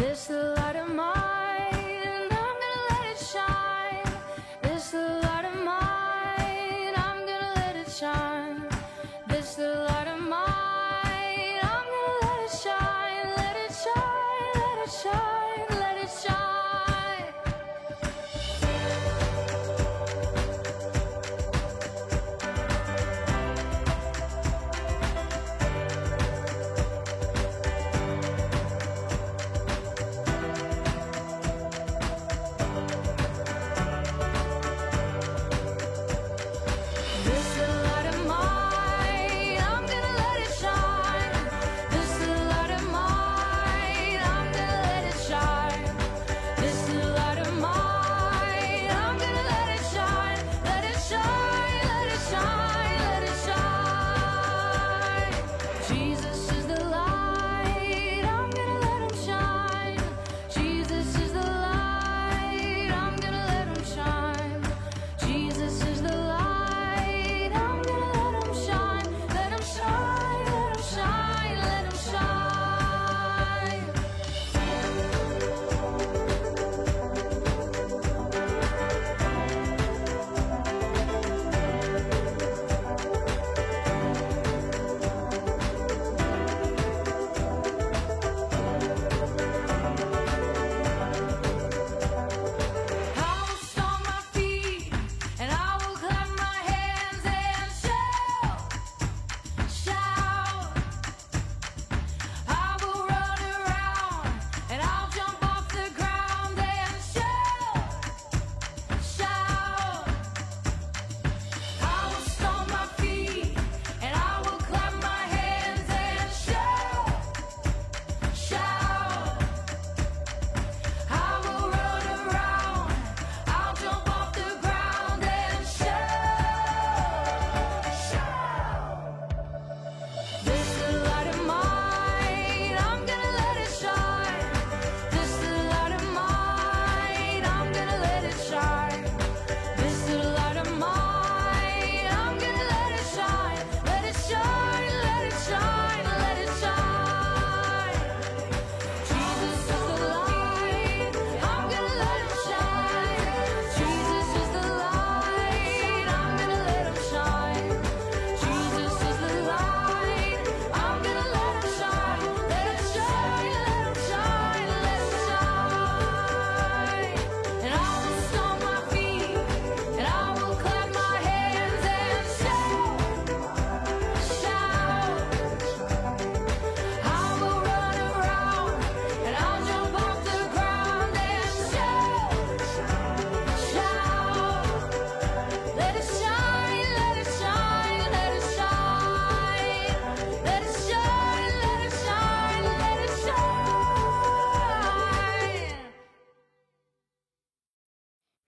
This the light of mine, I'm gonna let it shine. This the light of mine, I'm gonna let it shine. This the light of mine, I'm gonna let it shine. Let it shine, let it shine, let it shine.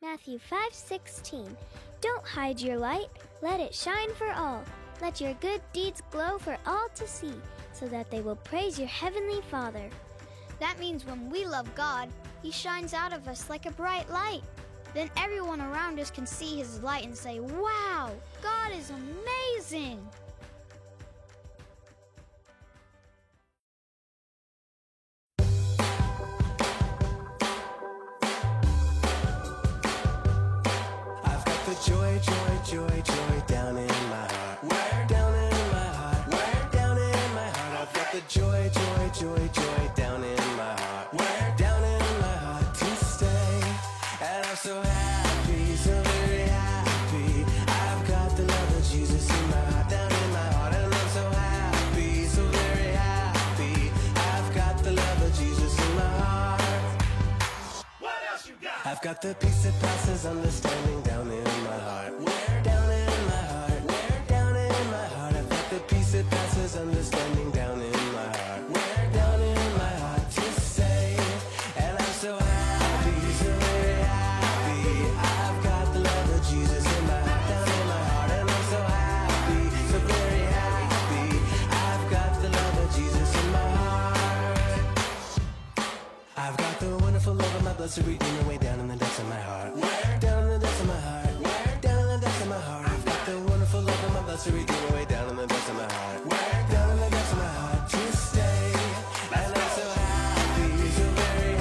Matthew 5:16. Don't hide your light, let it shine for all. Let your good deeds glow for all to see, so that they will praise your heavenly Father. That means when we love God, He shines out of us like a bright light. Then everyone around us can see His light and say, "Wow, God is amazing!" Joy, joy, joy, joy down in my heart. Where? Down in my heart. Where? Down in my heart. I've got the joy, joy, joy, joy down in my heart. Where? Down in my heart to stay. And I'm so happy, so very happy. I've got the love of Jesus in my heart, down in my heart. And I'm so happy, so very happy. I've got the love of Jesus in my heart. What else you got? I've got the peace that passes understanding down in my heart. Where? Down in my heart. Where? Down in my heart. I've got the peace that passes understanding down in my heart. Where? Down in my heart to stay. And I'm so happy, so very happy. I've got the love of Jesus in my heart, down in my heart. And I'm so happy, so very happy. I've got the love of Jesus in my heart. I've got the wonderful love of my blessed Redeemer way down in the depths of my heart. Where? Down in the depths of my heart. Where? Down in the depths of my heart. I've got the wonderful love of my blessed Redeemer way down in the depths of my heart. Where? Down in the depths of my heart to stay. And I'm so happy, so very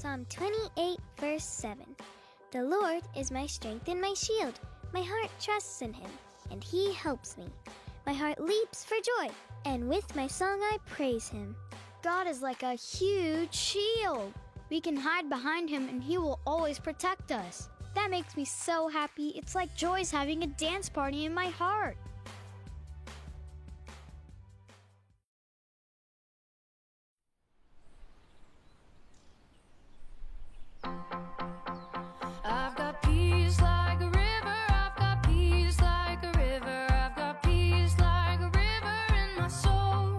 Psalm 28, verse 7. The Lord is my strength and my shield. My heart trusts in him, and he helps me. My heart leaps for joy, and with my song I praise him. God is like a huge shield. We can hide behind him and he will always protect us. That makes me so happy. It's like joy's having a dance party in my heart. I've got peace like a river, I've got peace like a river, I've got peace like a river in my soul.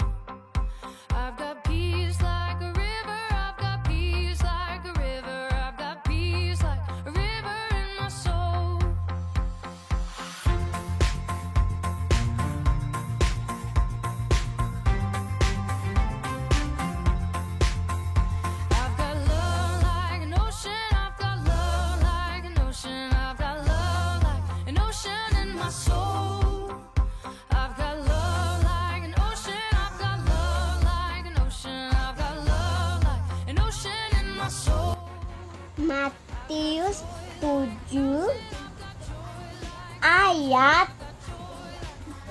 I've got peace like a river, I've got peace like a river, I've got peace like a river in my soul. I've got love like an ocean, I've got love like an ocean, I've got love like an ocean in my soul. I've got love like an ocean, I've got love like an ocean, I've got love like an ocean in my soul. Matius 7 ayat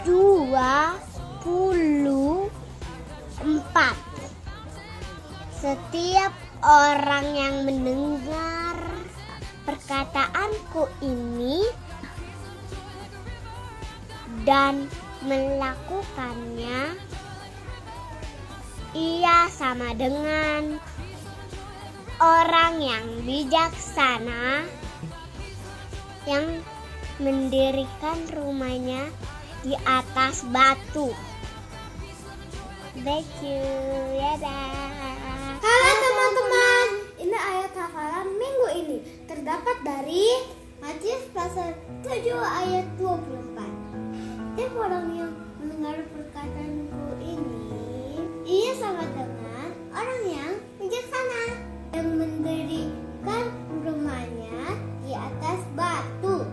24. Setiap orang yang mendengar perkataanku ini dan melakukannya, ia sama dengan orang yang bijaksana yang mendirikan rumahnya di atas batu. Thank you. Dadah. Halo teman-teman, ini ayat hafalan minggu ini terdapat dari Matius pasal 7 ayat 24. Setiap orang yang mendengar perkataanku ini, ia sama dengan orang yang bijaksana yang mendirikan rumahnya di atas batu.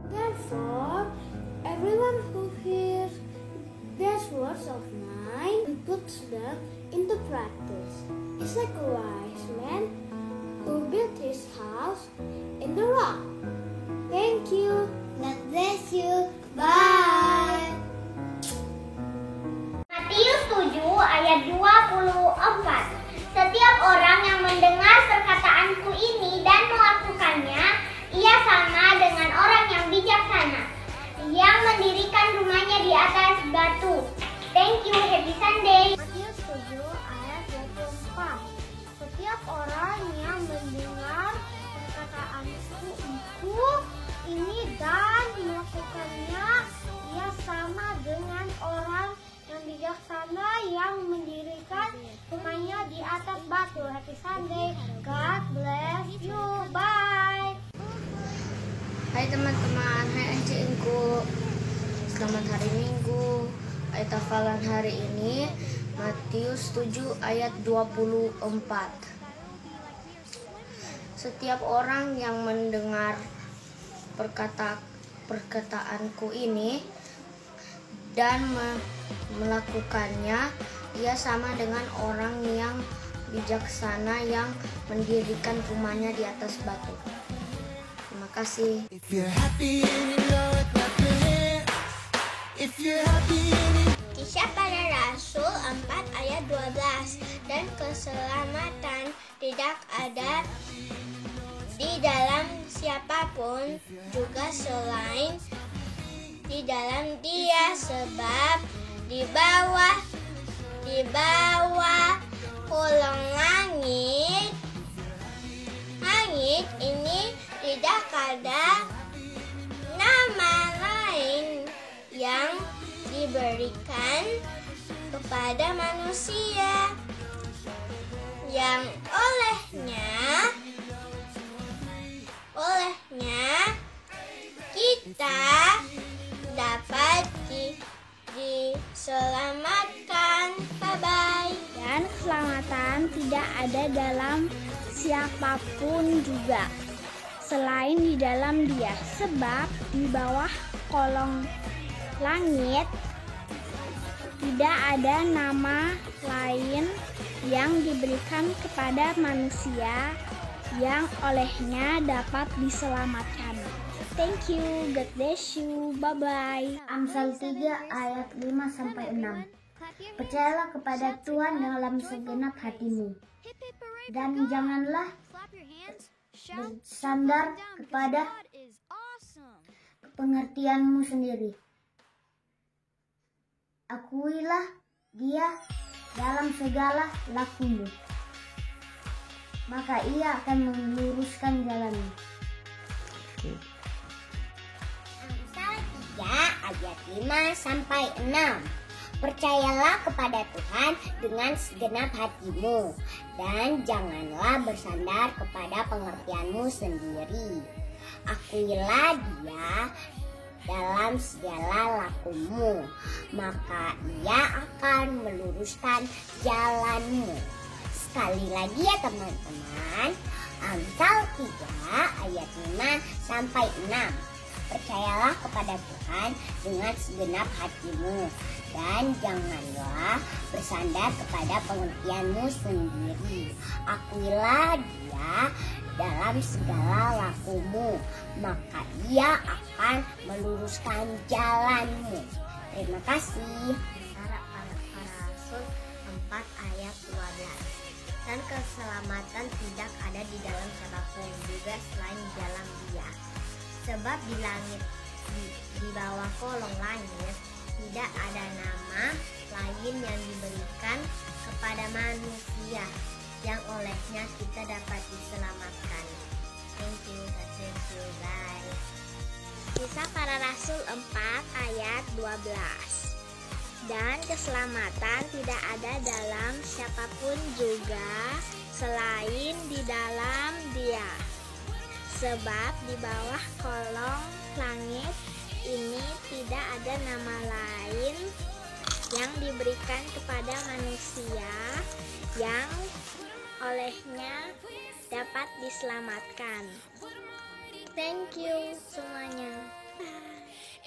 Therefore, everyone who hears these words of mine and puts them into practice is like a wise man who built his house in the rock. Thank you. God bless you. Bye. Matius 7 ayat 24. Setiap orang yang mendengar perkataanku ini dan melakukannya, ia sama dengan orang yang bijaksana yang mendirikan rumahnya di atas batu. Thank you, happy Sunday. Matius 7 ayat 24. Setiap orang yang mendengar perkataanku ini dan melakukannya, ia sama dengan orang yang bijaksana yang mendirikan rumahnya di atas batu. Happy Sunday. God bless you. Bye. Hai teman-teman, hai ancingku. Selamat hari Minggu. Ayat hafalan hari ini Matius 7 ayat 24. Setiap orang yang mendengar perkataanku ini dan melakukannya, ia sama dengan orang yang bijaksana yang mendirikan rumahnya di atas batu. Terima kasih. If you're happy and you know it, clap your hands. If you're happy and you Kisah Para Rasul 4 ayat 12. Dan keselamatan tidak ada di dalam siapapun juga selain di dalam Dia, sebab di bawah kolong langit ini tidak ada nama lain yang diberikan kepada manusia yang olehnya kita dapat diselamatkan. Bye-bye. Dan keselamatan tidak ada dalam siapapun juga selain di dalam Dia, sebab di bawah kolong langit tidak ada nama lain yang diberikan kepada manusia yang olehnya dapat diselamatkan. Thank you, God bless you, bye-bye. Amsal 3 ayat 5-6. Percayalah kepada Tuhan dalam segenap hatimu, dan janganlah bersandar kepada pengertianmu sendiri. Akuilah Dia dalam segala lakumu, maka Ia akan meluruskan jalanmu. Amsal 3 ayat 5-6. Percayalah kepada Tuhan dengan segenap hatimu, dan janganlah bersandar kepada pengertianmu sendiri. Akuilah Dia dalam segala lakumu, maka Ia akan meluruskan jalanmu. Sekali lagi ya teman-teman, Amsal 3 ayat 5-6. Percayalah kepada Tuhan dengan segenap hatimu, dan janganlah bersandar kepada pengertianmu sendiri. Akuilah Dia dalam segala lakumu, maka Ia akan meluruskan jalanmu. Terima kasih. Para Rasul 4 ayat 12. Dan keselamatan tidak ada di dalam siapapun juga selain di dalam Dia. Sebab di langit, di bawah kolong langit, tidak ada nama lain yang diberikan kepada manusia yang olehnya kita dapat diselamatkan. Thank you, bye. Kisah Para Rasul 4 ayat 12. Dan keselamatan tidak ada dalam siapapun juga selain di dalam Dia. Sebab di bawah kolong langit ini tidak ada nama lain yang diberikan kepada manusia yang olehnya dapat diselamatkan. Thank you semuanya.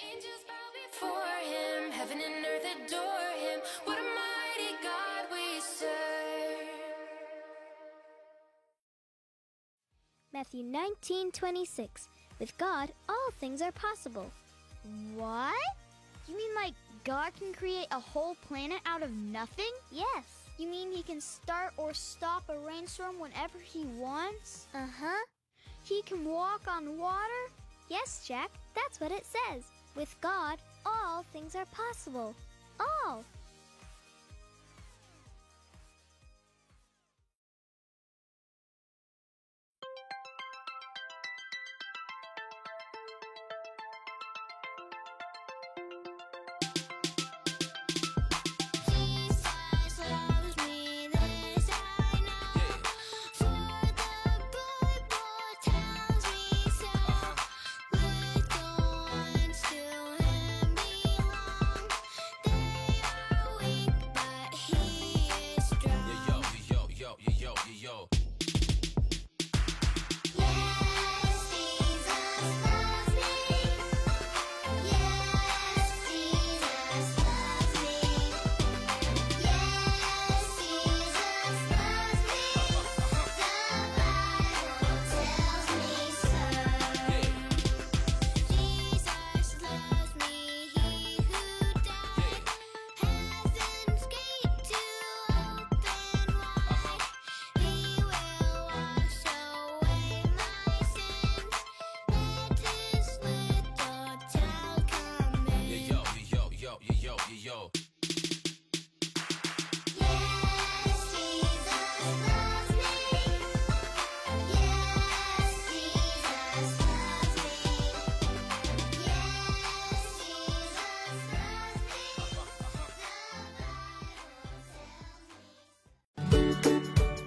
Angels bow before him, heaven and earth adore him. What a mighty God we serve. Matthew 19:26. With God, all things are possible. What? You mean like God can create a whole planet out of nothing? Yes. You mean He can start or stop a rainstorm whenever He wants? Uh-huh. He can walk on water? Yes, Jack, that's what it says. With God, all things are possible. All.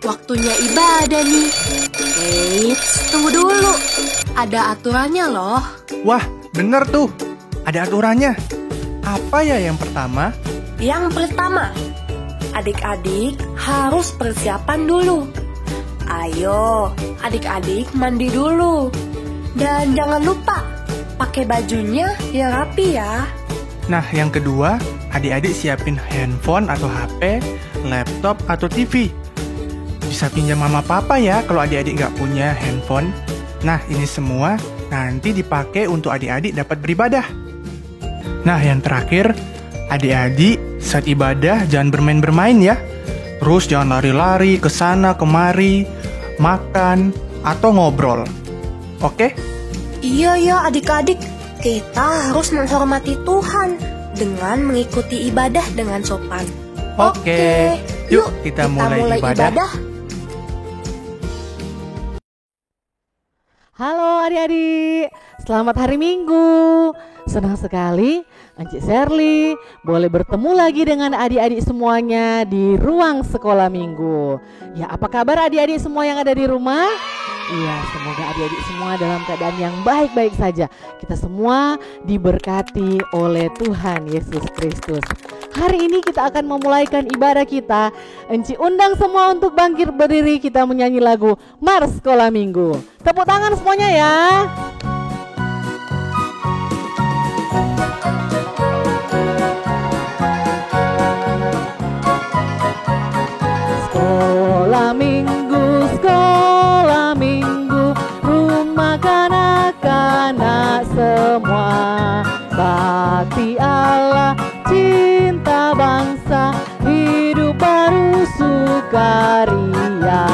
Waktunya ibadah nih. Eits, tunggu dulu. Ada aturannya loh. Wah, bener tuh. Ada aturannya. Apa ya yang pertama? Yang pertama, adik-adik harus persiapan dulu. Ayo, adik-adik mandi dulu. Dan jangan lupa, pakai bajunya yang rapi ya. Nah, yang kedua, adik-adik siapin handphone atau HP, laptop atau TV. Bisa pinjam mama papa ya kalau adik-adik nggak punya handphone. Nah, ini semua nanti dipakai untuk adik-adik dapat beribadah. Nah, yang terakhir, adik-adik saat ibadah jangan bermain-bermain ya. Terus jangan lari-lari ke sana kemari, makan atau ngobrol. Oke? Iya ya adik-adik, kita harus menghormati Tuhan dengan mengikuti ibadah dengan sopan. Oke. Yuk kita mulai ibadah. Halo adik-adik, selamat hari Minggu. Senang sekali Encik Sherly boleh bertemu lagi dengan adik-adik semuanya di ruang sekolah minggu. Ya, apa kabar adik-adik semua yang ada di rumah? Iya, semoga adik-adik semua dalam keadaan yang baik-baik saja. Kita semua diberkati oleh Tuhan Yesus Kristus. Hari ini kita akan memulaikan ibadah kita. Encik undang semua untuk bangkit berdiri, kita menyanyi lagu Mars Sekolah Minggu. Tepuk tangan semuanya ya. Sekolah minggu, rumah kanak-kanak semua. Bakti Allah, cinta bangsa, hidup baru sukaria.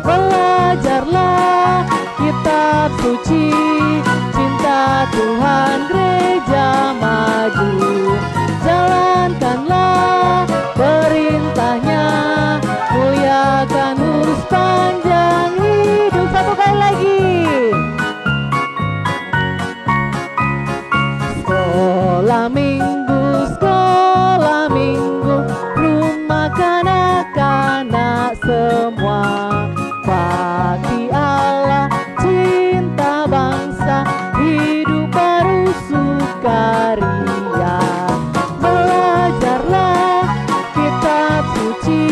Belajarlah kitab suci, cinta Tuhan gereja maju. Jalankanlah perintahnya, muliakan urus panjang hidup. Satu kali lagi. Sekolah minggu, rumah kanak-kanak semua. Bakti Allah, cinta bangsa, hidup baru sukaria. Belajarlah kitab suci,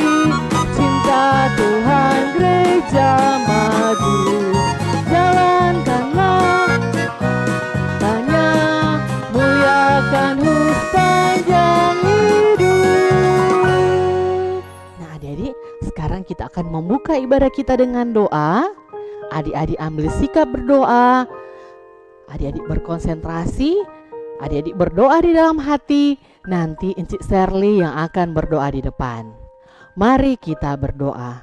cinta Tuhan gereja maju. Jalankanlah tanya, muliakan urus panjang hidup. Nah adik-adik, sekarang kita akan membuka ibadah kita dengan doa. Adik-adik ambil sikap berdoa. Adik-adik berkonsentrasi. Adik-adik berdoa di dalam hati. Nanti Encik Sherly yang akan berdoa di depan. Mari kita berdoa.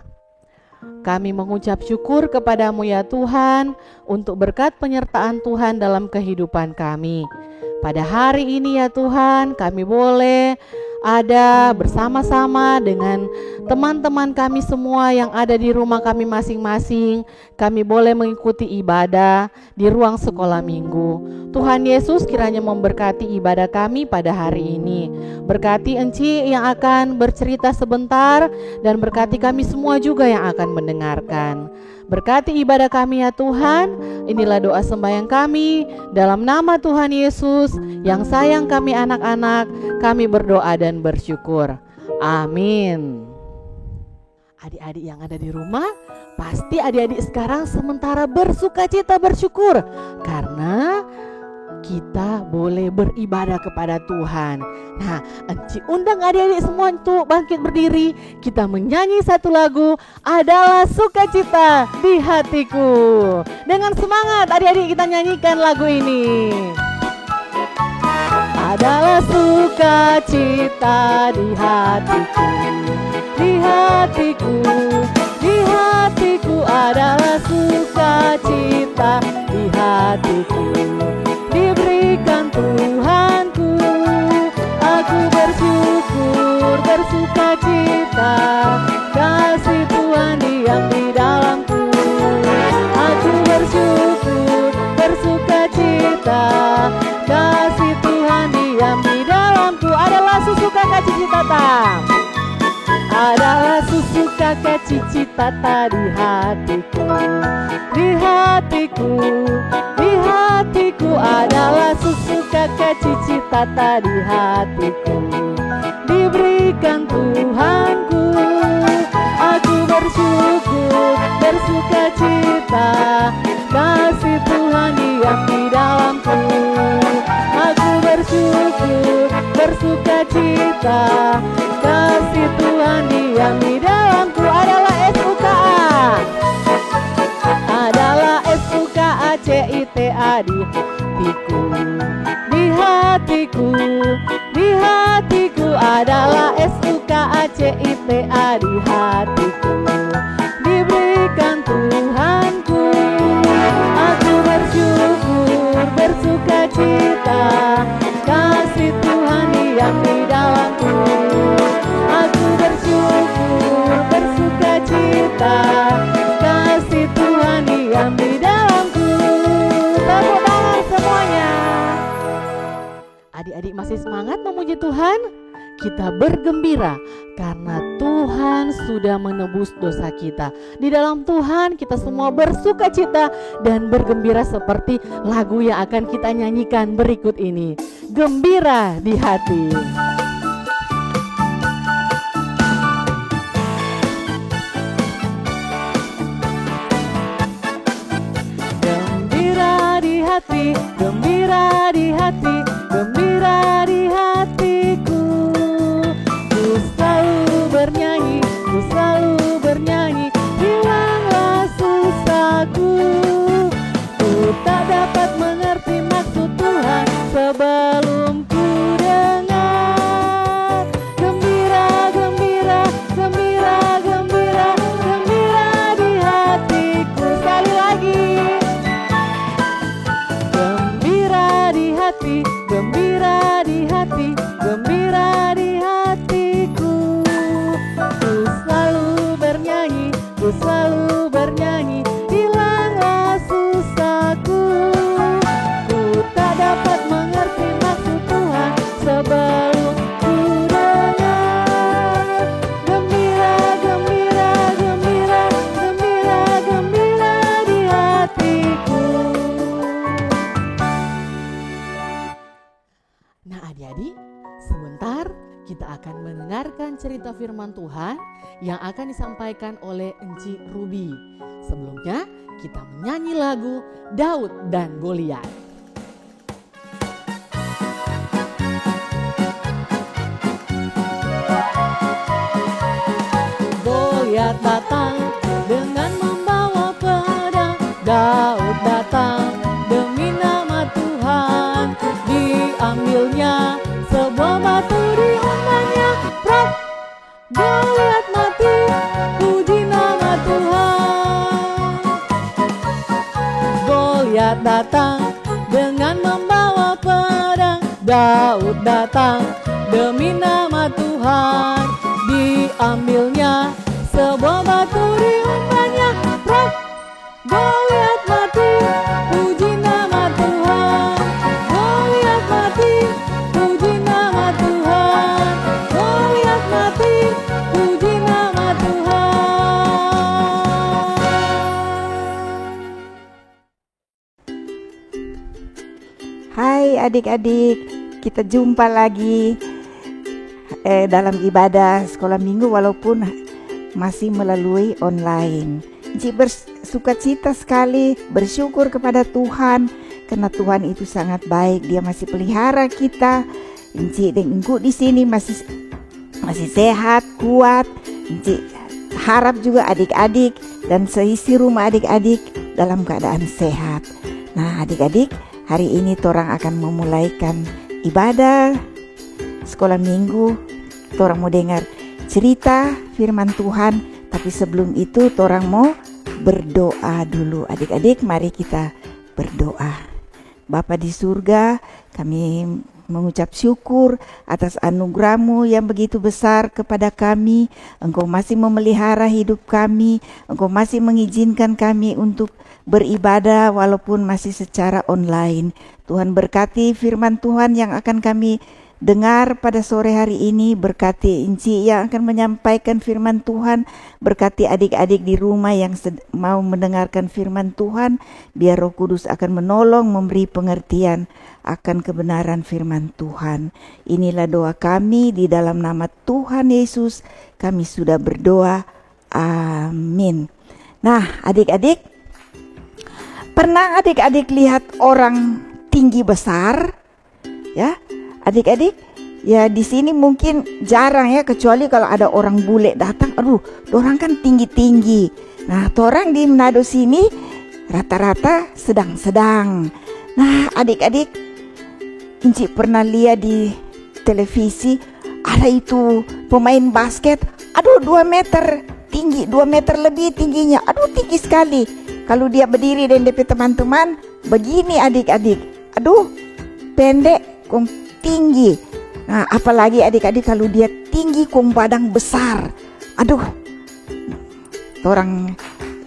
Kami mengucap syukur kepadamu ya Tuhan untuk berkat penyertaan Tuhan dalam kehidupan kami. Pada hari ini ya Tuhan, kami boleh ada bersama-sama dengan teman-teman kami semua yang ada di rumah kami masing-masing. Kami boleh mengikuti ibadah di ruang sekolah minggu. Tuhan Yesus kiranya memberkati ibadah kami pada hari ini. Berkati Enci yang akan bercerita sebentar, dan berkati kami semua juga yang akan mendengarkan. Berkati ibadah kami ya Tuhan. Inilah doa sembahyang kami dalam nama Tuhan Yesus yang sayang kami anak-anak. Kami berdoa dan bersyukur. Amin. Adik-adik yang ada di rumah, pasti adik-adik sekarang sementara bersukacita bersyukur karena kita boleh beribadah kepada Tuhan. Nah, Enci undang adik-adik semua untuk bangkit berdiri. Kita menyanyi satu lagu, Adalah Sukacita di Hatiku. Dengan semangat adik-adik kita nyanyikan lagu ini. Adalah sukacita di hatiku, di hatiku, di hatiku. Adalah sukacita di hatiku, diberikan Tuhanku. Aku bersyukur, bersukacita, kasih Tuhan diam di dalamku. Aku bersyukur, bersukacita, kasih Tuhan diam di dalamku. Adalah susuka kacicitata, adalah susuka kacicitata di hatiku, di hatiku, di hatiku. Adalah susuka kacicitata di hatiku, diberikan Tuhanku. Aku bersyukur, bersukacita, kasih Tuhan diam di dalamku. Aku bersyukur, bersukacita, cita. Kasih Tuhan diam di dalamku adalah SUKA. Adalah SUKACITA di hatiku. Di hatiku, di hatiku adalah SUKACITA di hatiku. Diberikan Tuhanku, aku bersyukur, bersuka cita. Kasih Tuhan diam di dalamku. Aku bersyukur, bersuka cita. Kasih Tuhan diam di dalamku. Tepuk tangan semuanya. Adik-adik masih semangat memuji Tuhan? Kita bergembira karena Tuhan sudah menebus dosa kita. Di dalam Tuhan kita semua bersuka cita dan bergembira seperti lagu yang akan kita nyanyikan berikut ini. Gembira di hati. Gembira di hati, gembira di hati, gembira di hatiku. Ku selalu bernyanyi, ku selalu bernyanyi, hilanglah susahku. Ku tak dapat mengerti maksud Tuhan sebelum ku dengar. Gembira, gembira, gembira, gembira, gembira di hatiku. Sekali lagi. Gembira di hati, gembira di hati, gembira di hatiku. Ku selalu bernyanyi, ku selalu bernyanyi, hilanglah susahku. Ku tak dapat mengerti maksud Tuhan sebelum ku dengar. Gembira, gembira, gembira, gembira, gembira di hatiku. Nah adik-adik, sebentar kita akan mendengarkan cerita firman Tuhan yang akan disampaikan oleh Enci Ruby. Sebelumnya kita menyanyi lagu Daud dan Goliat. Goliat datang dengan membawa pedang. Daud datang demi nama Tuhan. Diambilnya sebuah batu diumpannya. Prak! Goliat mati, puji nama Tuhan. Goliat datang dengan membawa pedang. Daud datang demi nama Tuhan. Diambilnya sebuah batu diumpannya. Prak! Goliat mati, puji nama Tuhan. Goliat mati, puji nama Tuhan. Goliat mati, puji nama Tuhan. Hai adik-adik, kita jumpa lagi dalam ibadah sekolah minggu walaupun masih melalui online. Encik bersuka cita sekali, bersyukur kepada Tuhan karena Tuhan itu sangat baik. Dia masih pelihara kita. Encik dan Engku di sini masih sehat, kuat. Encik harap juga adik-adik dan seisi rumah adik-adik dalam keadaan sehat. Nah adik-adik, hari ini torang akan memulaikan ibadah sekolah minggu. Torang mau dengar cerita firman Tuhan. Tapi sebelum itu torang mau berdoa dulu. Adik-adik mari kita berdoa. Bapa di surga, kami mengucap syukur atas anugerah-Mu yang begitu besar kepada kami. Engkau masih memelihara hidup kami. Engkau masih mengizinkan kami untuk beribadah walaupun masih secara online. Tuhan berkati firman Tuhan yang akan kami dengar pada sore hari ini. Berkati Inci yang akan menyampaikan firman Tuhan. Berkati adik-adik di rumah yang mau mendengarkan firman Tuhan. Biar Roh Kudus akan menolong, memberi pengertian akan kebenaran firman Tuhan. Inilah doa kami di dalam nama Tuhan Yesus. Kami sudah berdoa. Amin. Nah adik-adik, pernah adik-adik lihat orang tinggi besar? Ya, adik-adik Ya di sini mungkin jarang ya, kecuali kalau ada orang bule datang. Aduh, dorang kan tinggi-tinggi. Nah, orang di Manado sini rata-rata sedang-sedang. Nah, adik-adik, Inci pernah lihat di televisi ada itu pemain basket. Aduh, 2 meter tinggi, 2 meter lebih tingginya. Aduh, tinggi sekali. Kalau dia berdiri dan DP teman-teman begini adik-adik. Aduh, pendek kong tinggi. Nah, apalagi adik-adik kalau dia tinggi kong badan besar. Aduh, orang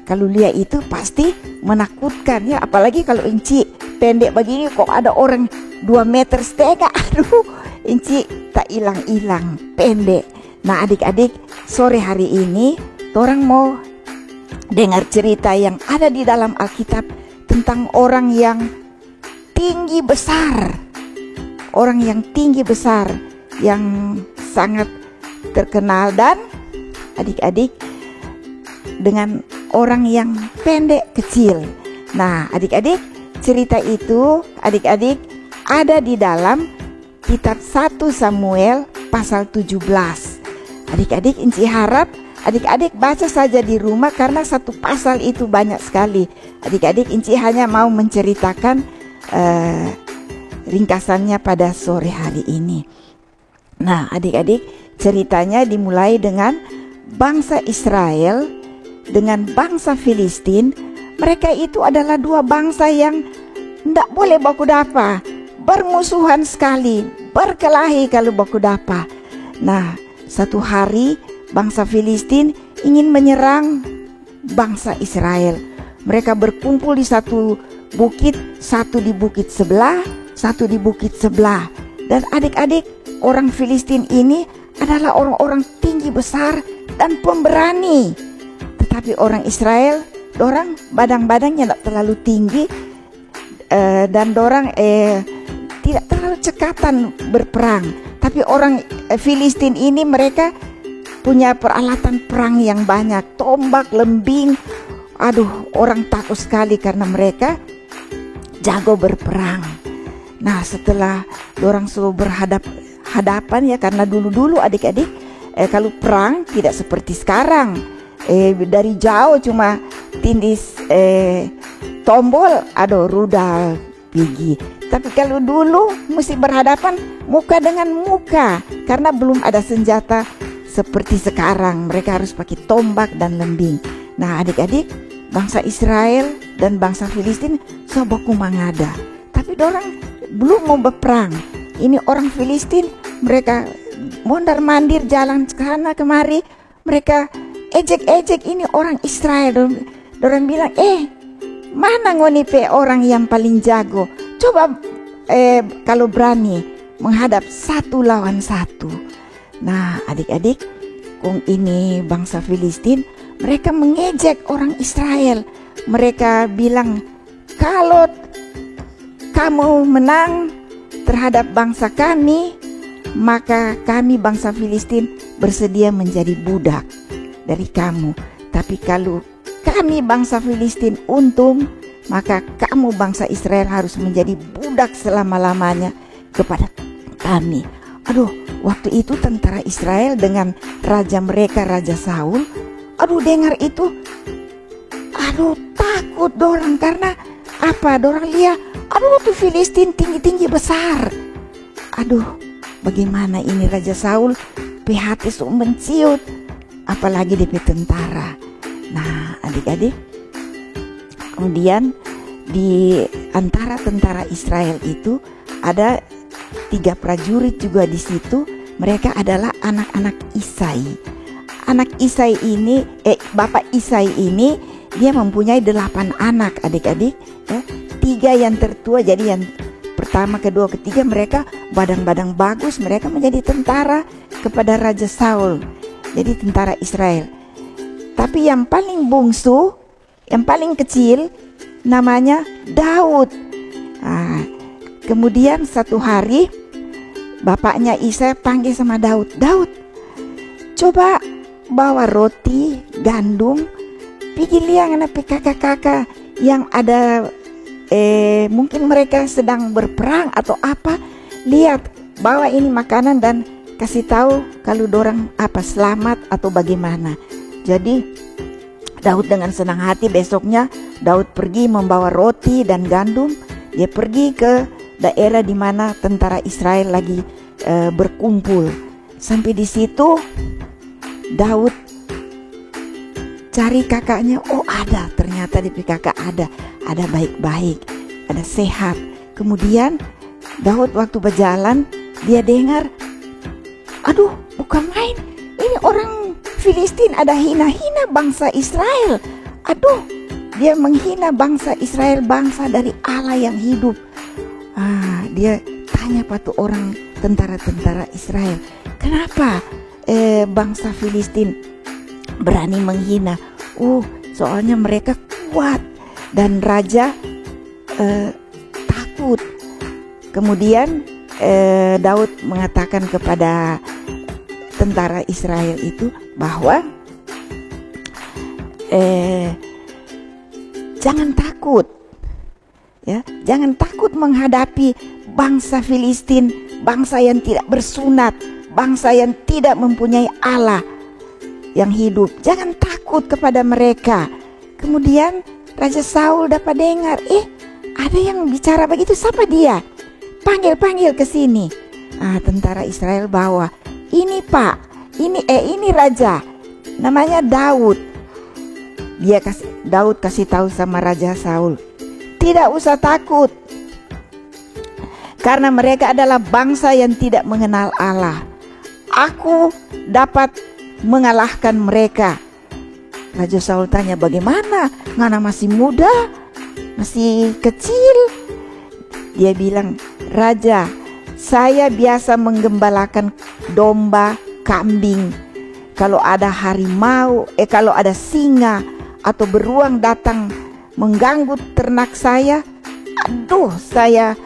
kalau lihat itu pasti menakutkan ya. Apalagi kalau Inci pendek begini kok ada orang 2,5 meter. Aduh, Inci tak hilang-hilang pendek. Nah adik-adik, sore hari ini orang mau dengar cerita yang ada di dalam Alkitab tentang orang yang tinggi besar. Orang yang tinggi besar, yang sangat terkenal, dan adik-adik dengan orang yang pendek kecil. Nah adik-adik, cerita itu adik-adik ada di dalam kitab 1 Samuel pasal 17. Adik-adik, Inci harap adik-adik baca saja di rumah karena satu pasal itu banyak sekali. Adik-adik, Inci hanya mau menceritakan ringkasannya pada sore hari ini. Nah adik-adik, ceritanya dimulai dengan bangsa Israel dengan bangsa Filistin. Mereka itu adalah dua bangsa yang tidak boleh baku dapa, bermusuhan sekali, berkelahi kalau baku dapa. Nah satu hari bangsa Filistin ingin menyerang bangsa Israel. Mereka berkumpul di satu bukit, satu di bukit sebelah, satu di bukit sebelah. Dan adik-adik, orang Filistin ini adalah orang-orang tinggi besar dan pemberani. Tetapi orang Israel, dorang badan-badannya tidak terlalu tinggi, dan dorang tidak terlalu cekatan berperang. Tapi orang Filistin ini mereka punya peralatan perang yang banyak, tombak, lembing. Aduh, orang takut sekali karena mereka jago berperang. Nah setelah dorang so berhadapan ya, karena dulu-dulu adik-adik kalau perang tidak seperti sekarang, dari jauh cuma tindis tombol, aduh rudal gigi. Tapi kalau dulu mesti berhadapan muka dengan muka, karena belum ada senjata seperti sekarang. Mereka harus pakai tombak dan lembing. Nah adik-adik, bangsa Israel dan bangsa Filistin so baku mangada, tapi dorang belum mau berperang. Ini orang Filistin, mereka mondar-mandir jalan sana kemari. Mereka ejek-ejek ini orang Israel. Dorang bilang, mana ngoni pe orang yang paling jago? Coba kalau berani menghadap 1 lawan 1. Nah adik-adik, kong ini bangsa Filistin, mereka mengejek orang Israel. Mereka bilang, kalau kamu menang terhadap bangsa kami, maka kami bangsa Filistin bersedia menjadi budak dari kamu. Tapi kalau kami bangsa Filistin untung, maka kamu bangsa Israel harus menjadi budak selama-lamanya kepada kami. Aduh, waktu itu tentara Israel dengan raja mereka, Raja Saul, aduh dengar itu, aduh takut dorang. Karena apa? Dorang lihat, aduh tuh Filistin tinggi-tinggi besar. Aduh, bagaimana ini Raja Saul hati so menciut, apalagi DP tentara. Nah adik-adik, kemudian di antara tentara Israel itu ada 3 prajurit juga di situ. Mereka adalah anak-anak Isai. Anak Isai ini, bapak Isai ini, dia mempunyai 8 anak adik-adik. 3 yang tertua, jadi yang pertama, kedua, ketiga mereka badan-badan bagus. Mereka menjadi tentara kepada Raja Saul, jadi tentara Israel. Tapi yang paling bungsu, yang paling kecil, namanya Daud. Nah, kemudian satu hari bapaknya Isai panggil sama Daud, Daud, coba bawa roti, gandum, pergi liang anak kakak-kakak yang ada, mungkin mereka sedang berperang atau apa. Lihat bawa ini makanan dan kasih tahu kalau dorang apa selamat atau bagaimana. Jadi Daud dengan senang hati besoknya Daud pergi membawa roti dan gandum. Dia pergi ke daerah di mana tentara Israel lagi berkumpul. Sampai di situ Daud cari kakaknya. Oh ada, ternyata di kakak ada baik-baik, ada sehat. Kemudian Daud waktu berjalan dia dengar, aduh bukan main, ini orang Filistin ada hina-hina bangsa Israel. Aduh, dia menghina bangsa Israel, bangsa dari Allah yang hidup. Dia tanya pada orang tentara-tentara Israel, kenapa bangsa Filistin berani menghina? Soalnya mereka kuat dan raja takut. Kemudian Daud mengatakan kepada tentara Israel itu bahwa jangan takut, ya, jangan takut menghadapi bangsa Filistin, bangsa yang tidak bersunat, bangsa yang tidak mempunyai Allah yang hidup. Jangan takut kepada mereka. Kemudian Raja Saul dapat dengar, ada yang bicara begitu, siapa dia? Panggil ke sini. Tentara Israel bawa, ini Pak, ini raja, namanya Daud. Daud kasih tahu sama Raja Saul, tidak usah takut, karena mereka adalah bangsa yang tidak mengenal Allah. Aku dapat mengalahkan mereka. Raja Saul tanya, bagaimana? Ngana masih muda, masih kecil. Dia bilang, Raja, saya biasa menggembalakan domba, kambing. Kalau ada harimau, kalau ada singa atau beruang datang mengganggu ternak saya, saya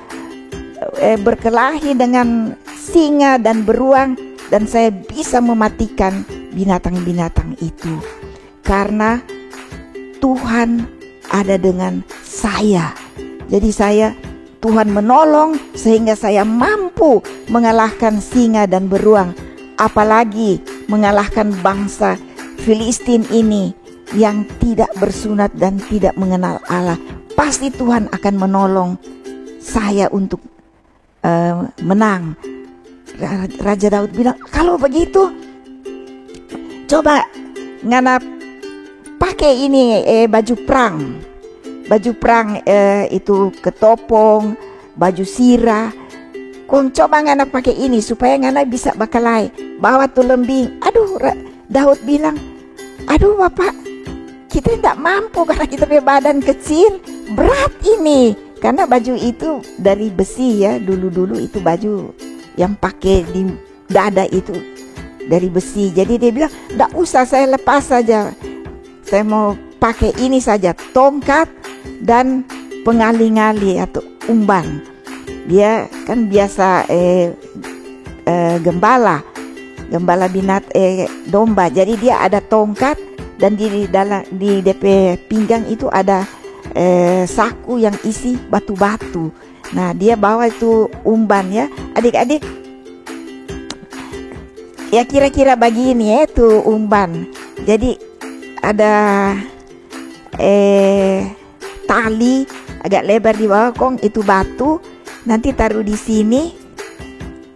berkelahi dengan singa dan beruang, dan saya bisa mematikan binatang-binatang itu. Karena Tuhan ada dengan saya. Jadi Tuhan menolong sehingga saya mampu mengalahkan singa dan beruang, apalagi mengalahkan bangsa Filistin ini yang tidak bersunat dan tidak mengenal Allah. Pasti Tuhan akan menolong saya untuk menang. Raja Daud bilang, kalau begitu coba ngana pakai ini baju perang itu ketopong, baju sirah. Kong coba ngana pakai ini supaya ngana bisa bakalai, bawa tulembing. Daud bilang, Bapak, kita tidak mampu karena kita punya badan kecil, berat ini. Karena baju itu dari besi ya, dulu itu baju yang pakai di dada itu dari besi. Jadi dia bilang, tidak usah, saya lepas saja. Saya mau pakai ini saja, tongkat dan pengali-ngali atau umban. Dia kan biasa gembala domba. Jadi dia ada tongkat dan di DP pinggang itu ada saku yang isi batu-batu. Nah, dia bawa itu umban ya. Adik-adik, ya kira-kira begini ya itu umban. Jadi ada tali agak lebar di bawah, kong itu batu. Nanti taruh di sini.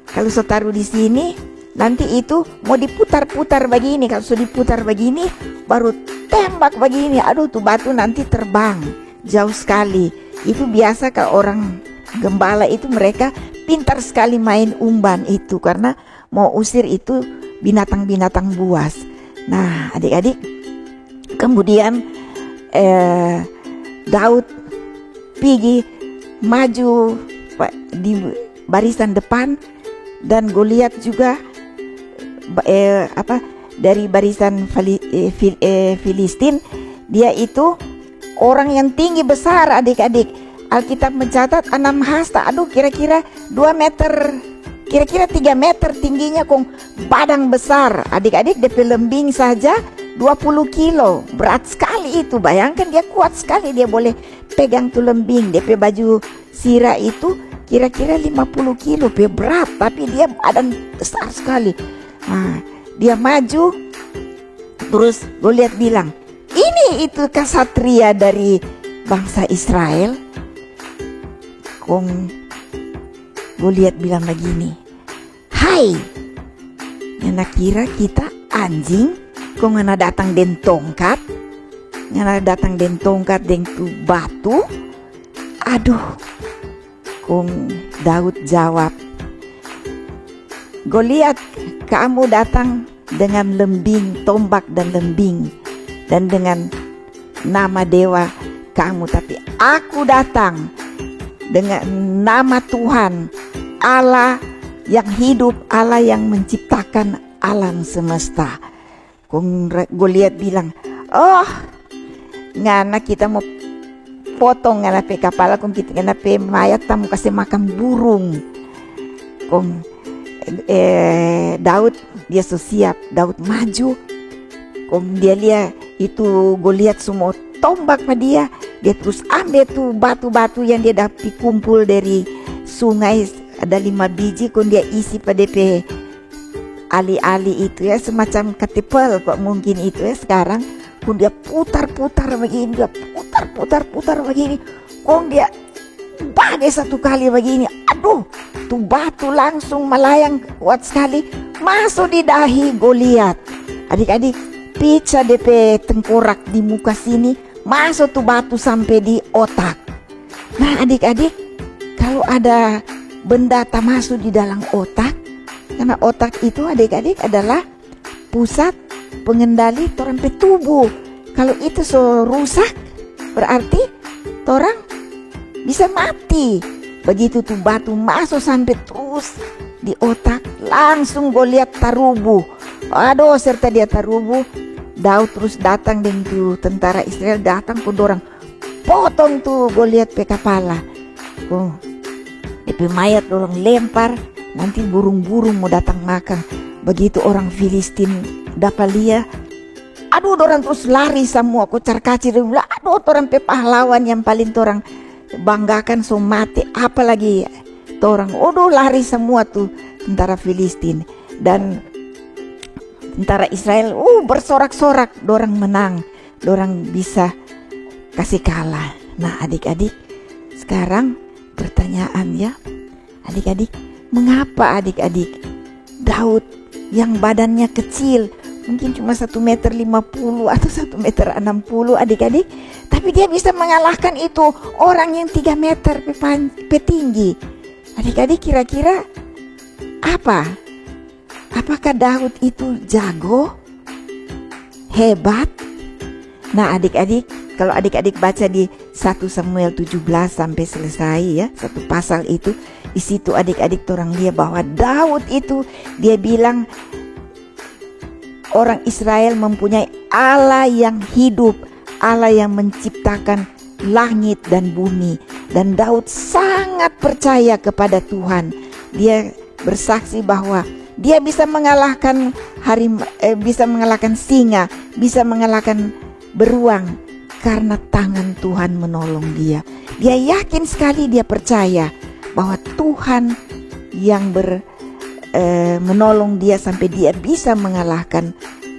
Kalau saya taruh di sini, nanti itu mau diputar-putar begini. Kalau sudah diputar begini, baru tembak begini. Tuh batu nanti terbang jauh sekali. Itu biasa kalau orang gembala itu, mereka pintar sekali main umban itu karena mau usir itu binatang-binatang buas. Nah, adik-adik, kemudian Daud pergi maju di barisan depan, dan Goliat juga dari barisan Filistin. Dia itu orang yang tinggi besar, adik-adik. Alkitab mencatat 6 hasta. Kira-kira 2 meter, kira-kira 3 meter tingginya, kong badan besar. Adik-adik, DP lembing saja 20 kilo. Berat sekali itu. Bayangkan dia kuat sekali, dia boleh pegang tuh lembing. DP baju sirah itu kira-kira 50 kilo, berat, tapi dia badan besar sekali. Nah, dia maju, terus Goliat bilang, ini itu kesatria dari bangsa Israel. Kong Goliat bilang begini, hai, ngana kira kita anjing, kong ngana datang den tongkat, den tu batu. Aduh, kong Daud jawab, Goliat, kamu datang dengan lembing, tombak dan lembing, dan dengan nama dewa kamu, tapi aku datang dengan nama Tuhan, Allah yang hidup, Allah yang menciptakan alam semesta. Kong Goliat bilang, oh, ngana kita mau potong ngana pe kepala, kong kita ngana pe mayat tamu kasih makan burung. Kong Daud dia so siap, Daud maju. Kong dia lihat itu Goliat semua tombak pada dia terus ambil tuh batu-batu yang dia dapat kumpul dari sungai, ada 5 biji, kong dia isi pada pe ali-ali itu ya, semacam ketepel kok mungkin itu ya sekarang. Kong dia putar-putar begini, dia putar-putar begini, kong dia badai satu kali begini, aduh, tuh batu langsung melayang kuat sekali masuk di dahi Goliat. Adik-adik, pecah DP tengkorak di muka sini, masuk tuh batu sampai di otak. Nah adik-adik, kalau ada benda tak masuk di dalam otak, karena otak itu adik-adik adalah pusat pengendali torang pe tubuh. Kalau itu so rusak, berarti torang bisa mati. Begitu tuh batu masuk sampai terus di otak, langsung Goliat tarubuh. Aduh, serta dia tarubuh, Daud terus datang dengan tuh tentara Israel datang ke dorang, potong tuh Goliat pe kepala. Oh, DP mayat dorang lempar, nanti burung-burung mau datang makan. Begitu orang Filistin dapat lihat, aduh, dorang terus lari semua, kocar-kacir. Aduh, orang pe pahlawan yang paling orang banggakan so mati, apalagi orang, aduh, lari semua tuh tentara Filistin. Dan tentara Israel bersorak-sorak, dorang menang, dorang bisa kasih kalah. Nah adik-adik, sekarang pertanyaan ya, adik-adik, mengapa adik-adik Daud yang badannya kecil, mungkin cuma 1,50 meter atau 1,60 meter adik-adik, tapi dia bisa mengalahkan itu orang yang 3 meter pe tinggi. Adik-adik, kira-kira apa? Apakah Daud itu jago? Hebat? Nah adik-adik, kalau adik-adik baca di 1 Samuel 17 sampai selesai ya, satu pasal itu, di situ adik-adik orang lihat bahwa Daud itu dia bilang orang Israel mempunyai Allah yang hidup, Allah yang menciptakan langit dan bumi. Dan Daud sangat percaya kepada Tuhan. Dia bersaksi bahwa dia bisa mengalahkan bisa mengalahkan singa, bisa mengalahkan beruang karena tangan Tuhan menolong dia. Dia yakin sekali, dia percaya bahwa Tuhan yang menolong dia sampai dia bisa mengalahkan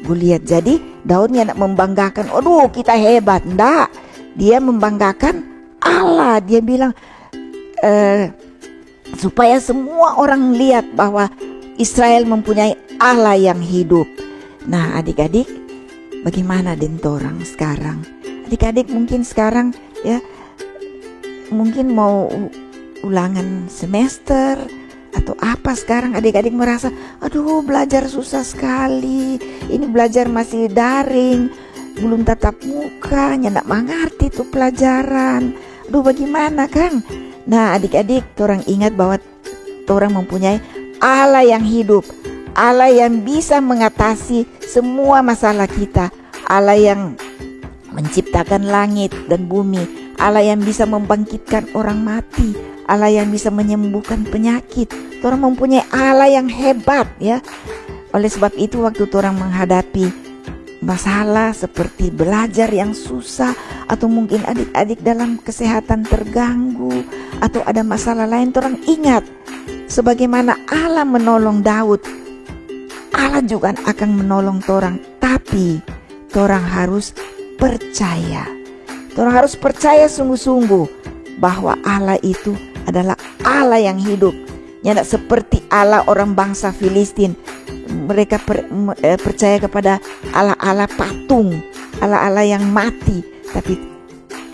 Goliat. Jadi Daudnya nak membanggakan, aduh kita hebat, enggak. Dia membanggakan Allah. Dia bilang supaya semua orang lihat bahwa Israel mempunyai Allah yang hidup. Nah adik-adik, bagaimana dentorang sekarang? Adik-adik mungkin sekarang ya, mungkin mau ulangan semester atau apa sekarang, adik-adik merasa aduh belajar susah sekali, ini belajar masih daring, belum tatap muka, nggak mengerti tuh pelajaran, aduh bagaimana kan? Nah adik-adik, orang ingat bahwa orang mempunyai Allah yang hidup, Allah yang bisa mengatasi semua masalah kita, Allah yang menciptakan langit dan bumi, Allah yang bisa membangkitkan orang mati, Allah yang bisa menyembuhkan penyakit. Orang mempunyai Allah yang hebat ya. Oleh sebab itu waktu orang menghadapi masalah seperti belajar yang susah, atau mungkin adik-adik dalam kesehatan terganggu, atau ada masalah lain, orang ingat sebagaimana Allah menolong Daud, Allah juga akan menolong torang. Tapi torang harus percaya, torang harus percaya sungguh-sungguh bahwa Allah itu adalah Allah yang hidup. Tidak seperti Allah orang bangsa Filistin. Mereka percaya kepada Allah-Allah patung, Allah-Allah yang mati. Tapi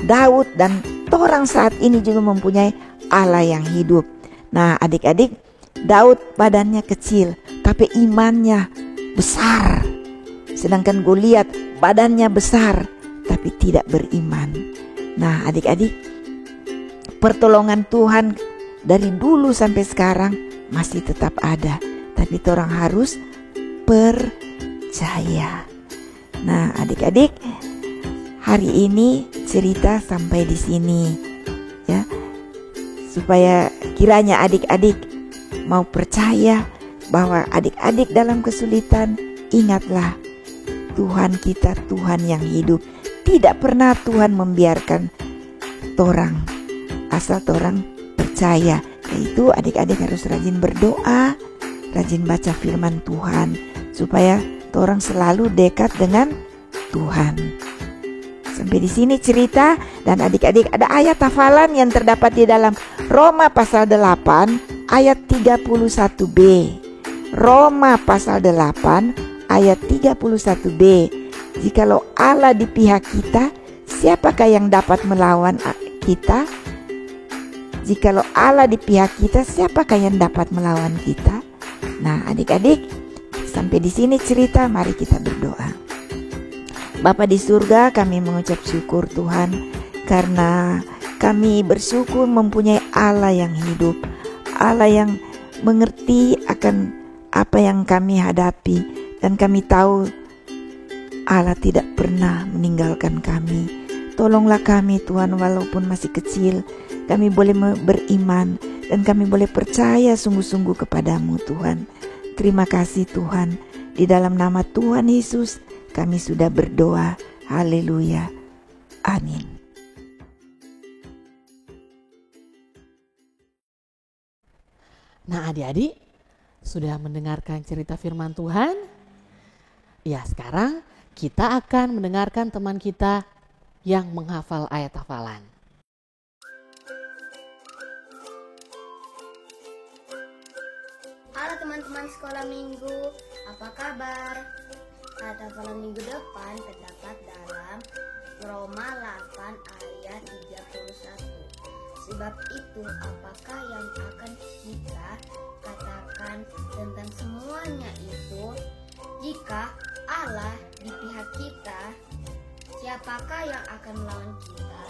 Daud dan orang saat ini juga mempunyai Allah yang hidup. Nah adik-adik, Daud badannya kecil tapi imannya besar. Sedangkan Goliat badannya besar tapi tidak beriman. Nah adik-adik, pertolongan Tuhan dari dulu sampai sekarang masih tetap ada. Tapi orang harus percaya. Nah adik-adik, hari ini cerita sampai di sini ya, supaya kiranya adik-adik mau percaya bahwa adik-adik dalam kesulitan, ingatlah Tuhan kita Tuhan yang hidup. Tidak pernah Tuhan membiarkan torang, asal torang percaya. Yaitu adik-adik harus rajin berdoa, rajin baca firman Tuhan, supaya torang selalu dekat dengan Tuhan. Sampai di sini cerita, dan adik-adik ada ayat hafalan yang terdapat di dalam Roma pasal 8 ayat 31b. Roma pasal 8 ayat 31b. Jikalau Allah di pihak kita, siapakah yang dapat melawan kita? Jikalau Allah di pihak kita, siapakah yang dapat melawan kita? Nah adik-adik, sampai di sini cerita, mari kita berdoa. Bapa di surga, kami mengucap syukur Tuhan, karena kami bersyukur mempunyai Allah yang hidup, Allah yang mengerti akan apa yang kami hadapi, dan kami tahu Allah tidak pernah meninggalkan kami. Tolonglah kami Tuhan, walaupun masih kecil, kami boleh beriman dan kami boleh percaya sungguh-sungguh kepadamu Tuhan. Terima kasih Tuhan. Di dalam nama Tuhan Yesus kami sudah berdoa. Haleluya. Amin. Nah adik-adik, sudah mendengarkan cerita firman Tuhan? Ya, sekarang kita akan mendengarkan teman kita yang menghafal ayat hafalan. Halo teman-teman sekolah minggu, apa kabar? Ayat hafalan minggu depan terdapat dalam Roma 8 ayat 31. Sebab itu apakah yang akan kita katakan tentang semuanya itu? Jika Allah di pihak kita, siapakah yang akan melawan kita?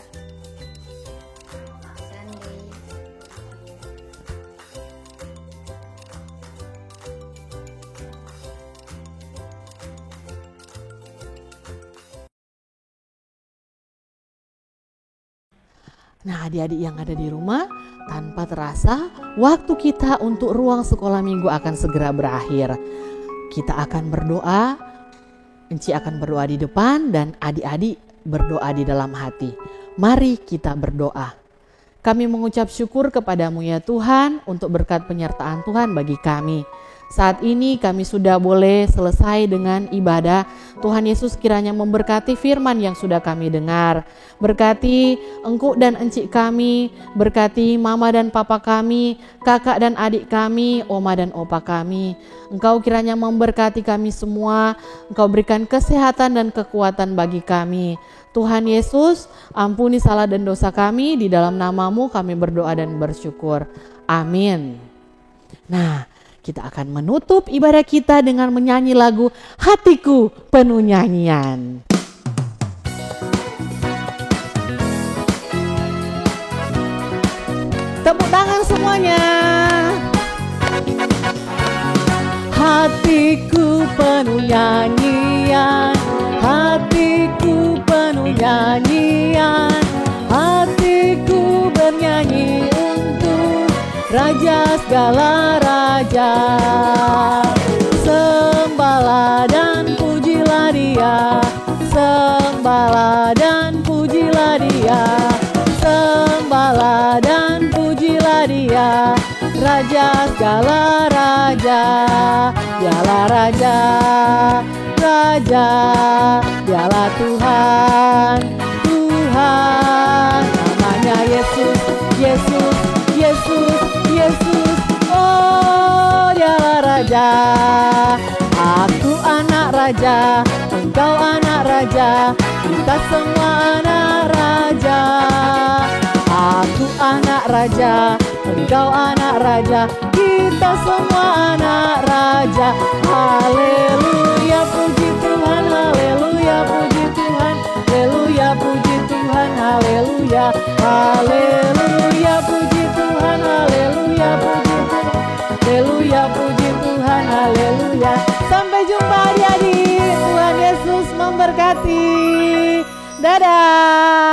Sandi. Nah adik-adik yang ada di rumah, tanpa terasa waktu kita untuk ruang sekolah minggu akan segera berakhir. Kita akan berdoa, Enci akan berdoa di depan dan adik-adik berdoa di dalam hati. Mari kita berdoa. Kami mengucap syukur kepadamu ya Tuhan untuk berkat penyertaan Tuhan bagi kami. Saat ini kami sudah boleh selesai dengan ibadah. Tuhan Yesus kiranya memberkati firman yang sudah kami dengar. Berkati engkau dan encik kami, berkati mama dan papa kami, kakak dan adik kami, oma dan opa kami. Engkau kiranya memberkati kami semua. Engkau berikan kesehatan dan kekuatan bagi kami. Tuhan Yesus, ampuni salah dan dosa kami. Di dalam namamu kami berdoa dan bersyukur. Amin. Nah, kita akan menutup ibadah kita dengan menyanyi lagu Hatiku Penuh Nyanyian. Tepuk tangan semuanya. Hatiku penuh nyanyian, hatiku penuh nyanyian, hatiku bernyanyi untuk Raja segala raja. Sembahlah dan pujilah Dia, Raja, Dialah Raja, Raja, Dialah Tuhan, Tuhan. Namanya Yesus, Yesus, Yesus, Yesus. Oh, Dialah Raja. Aku anak raja, engkau anak raja, kita semua anak raja. Aku anak raja, engkau anak raja, kita semua anak raja. Haleluya, puji Tuhan, haleluya, puji Tuhan, haleluya, puji Tuhan, haleluya, haleluya, puji Tuhan, haleluya, puji Tuhan, haleluya, puji Tuhan, haleluya. Sampai jumpa adik-adik, Tuhan Yesus memberkati. Dadah.